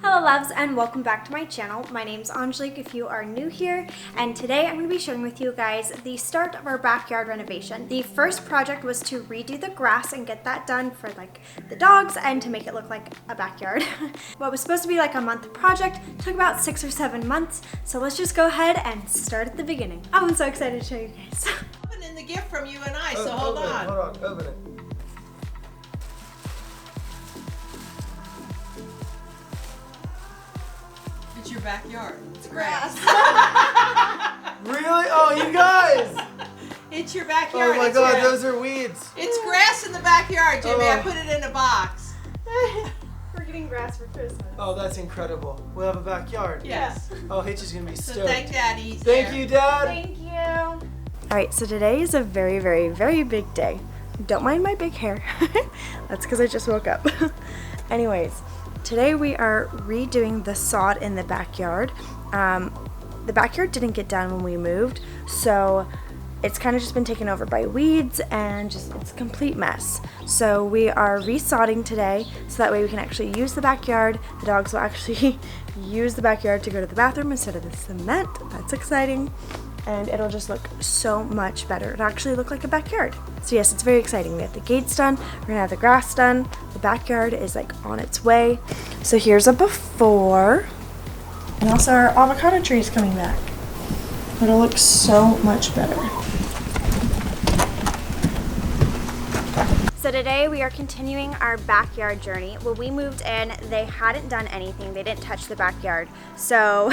Hello loves and welcome back to my channel. My name's Angelique if you are new here, and today I'm going to be sharing with you guys the start of our backyard renovation. The first project was to redo the grass and get that done for like the dogs and to make it look like a backyard. What was supposed to be like a month project took about 6 or 7 months, so let's just go ahead and start at the beginning. Oh, I'm so excited to show you guys. Opening the gift from you and I, so hold on. Hold on, open it. It's your backyard. It's grass. Really? Oh, you guys! It's your backyard. Oh my it's god, grass. those are weeds. It's grass in the backyard, Jimmy. I put it in a box. We're getting grass for Christmas. Oh, that's incredible. We'll have a backyard. Yes. Oh, Hitch is gonna be So stoked. thank Daddy. Thank you, Dad. Thank you. Alright, so today is a very, very, very big day. Don't mind my big hair. That's because I just woke up. Anyways, today we are redoing the sod in the backyard. The backyard didn't get done when we moved, so it's kind of just been taken over by weeds and just it's a complete mess. So we are resodding today so that way we can actually use the backyard. The dogs will actually use the backyard to go to the bathroom instead of the cement. That's exciting. And it'll just look so much better. It'll actually look like a backyard. So yes, it's very exciting. We have the gates done, we're gonna have the grass done, the backyard is like on its way. So here's a before, and also our avocado tree is coming back. It'll look so much better. So today we are continuing our backyard journey. When we moved in, they hadn't done anything. They didn't touch the backyard. So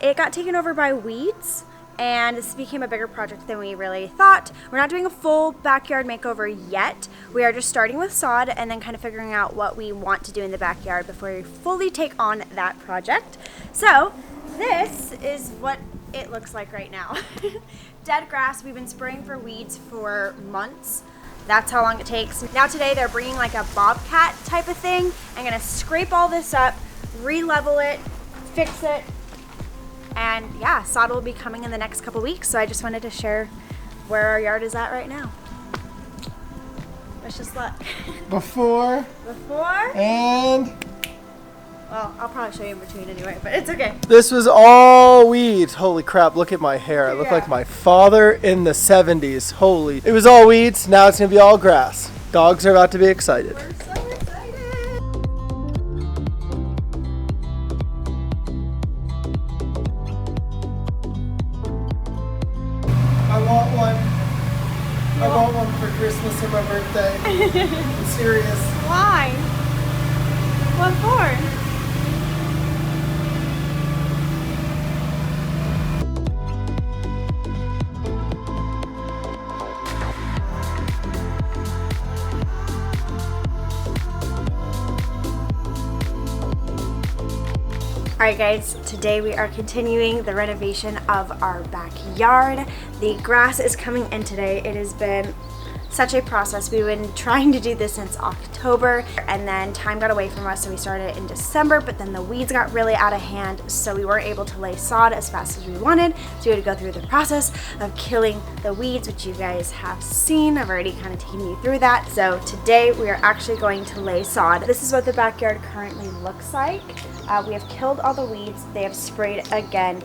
it got taken over by weeds, and this became a bigger project than we really thought. We're not doing a full backyard makeover yet. We are just starting with sod and then kind of figuring out what we want to do in the backyard before we fully take on that project. So this is what it looks like right now. Dead grass. We've been spraying for weeds for months. That's how long it takes. Now today they're bringing like a bobcat type of thing. I'm gonna scrape all this up, re-level it, fix it, and yeah, sod will be coming in the next couple weeks. So I just wanted to share where our yard is at right now. Wish us luck. Before and Well, I'll probably show you in between anyway, but it's okay. this was all weeds. Holy crap, look at my hair. I look like my father in the 70s. Holy. It was all weeds, now it's gonna be all grass. Dogs are about to be excited. We're so excited. I want one. I want one for Christmas or my birthday. I'm serious. Why? What for? Alright guys, today we are continuing the renovation of our backyard. The grass is coming in today. It has been such a process. We've been trying to do this since October, and then time got away from us, so we started in December, but then the weeds got really out of hand, so we weren't able to lay sod as fast as we wanted, so we had to go through the process of killing the weeds, which you guys have seen. I've already kind of taken you through that. So today we are actually going to lay sod. This is what the backyard currently looks like. We have killed all the weeds. They have sprayed again.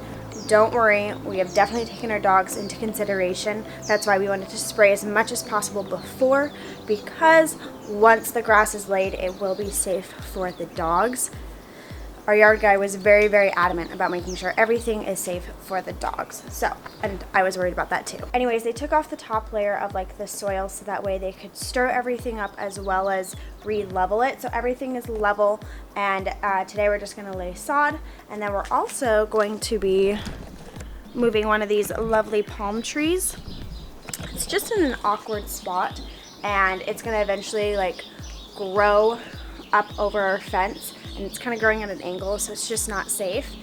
Don't worry, we have definitely taken our dogs into consideration. That's why we wanted to spray as much as possible before, because once the grass is laid, it will be safe for the dogs. Our yard guy was very, very adamant about making sure everything is safe for the dogs. So, and I was worried about that too. Anyways, they took off the top layer of like the soil so that way they could stir everything up as well as re-level it. So everything is level, and today we're just gonna lay sod, and then we're also going to be moving one of these lovely palm trees. It's just in an awkward spot, and it's gonna eventually like grow up over our fence, and it's kind of growing at an angle, so it's just not safe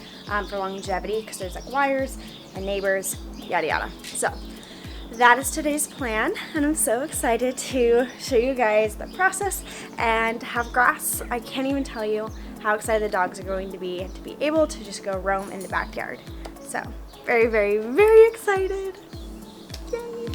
for longevity because there's like wires and neighbors, yada yada. So that is today's plan, and I'm so excited to show you guys the process and have grass. I can't even tell you how excited the dogs are going to be able to just go roam in the backyard. So very, very, very excited. Yay.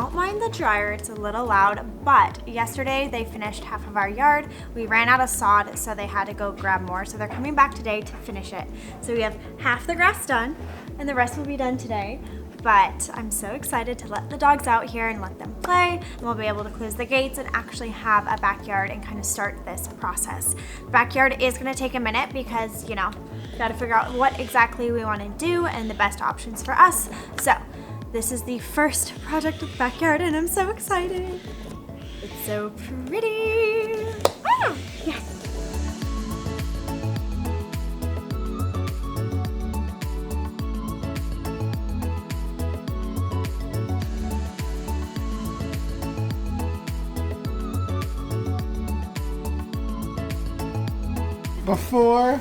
don't mind the dryer, it's a little loud, but yesterday they finished half of our yard. We ran out of sod, so they had to go grab more. So they're coming back today to finish it. So we have half the grass done, and the rest will be done today. But I'm so excited to let the dogs out here and let them play, and we'll be able to close the gates and actually have a backyard and kind of start this process. The backyard is gonna take a minute because, you know, gotta figure out what exactly we wanna do and the best options for us. So this is the first project of the backyard and I'm so excited. It's so pretty. Ah, yes. Before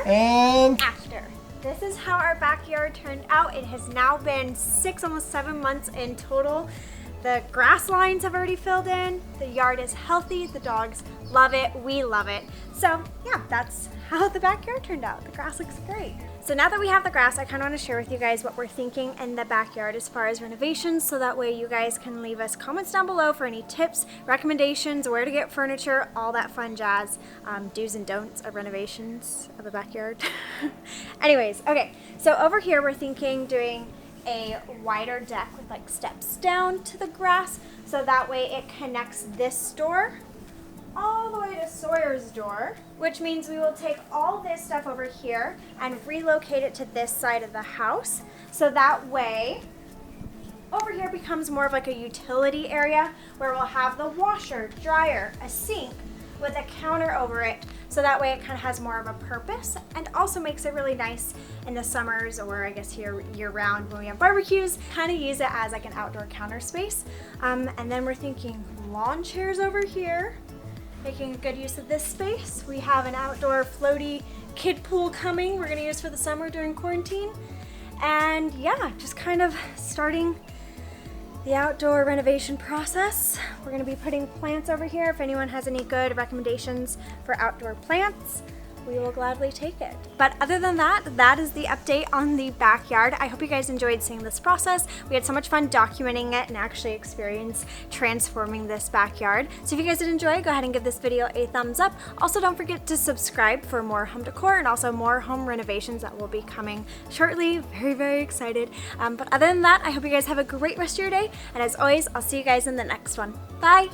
and after. This is how our backyard turned out. It has now been 6, almost 7 months in total. The grass lines have already filled in. The yard is healthy. The dogs love it. We love it. So yeah, that's how the backyard turned out. The grass looks great. So now that we have the grass, I kind of want to share with you guys what we're thinking in the backyard as far as renovations, so that way you guys can leave us comments down below for any tips, recommendations, where to get furniture, all that fun jazz, do's and don'ts of renovations of a backyard. Anyways, okay, so over here we're thinking doing a wider deck with like steps down to the grass, so that way it connects this door all the way to Sawyer's door, which means we will take all this stuff over here and relocate it to this side of the house. So that way, over here becomes more of like a utility area where we'll have the washer, dryer, a sink with a counter over it. So that way it kind of has more of a purpose and also makes it really nice in the summers, or I guess here year round when we have barbecues, kind of use it as like an outdoor counter space. And then we're thinking lawn chairs over here, making good use of this space. We have an outdoor floaty kid pool coming we're gonna use for the summer during quarantine. And yeah, just kind of starting the outdoor renovation process. We're gonna be putting plants over here. If anyone has any good recommendations for outdoor plants, we will gladly take it. But other than that, that is the update on the backyard. I hope you guys enjoyed seeing this process. We had so much fun documenting it and actually experience transforming this backyard. So if you guys did enjoy, go ahead and give this video a thumbs up. Also, don't forget to subscribe for more home decor and also more home renovations that will be coming shortly. Very, very excited. But other than that, I hope you guys have a great rest of your day. And as always, I'll see you guys in the next one. Bye.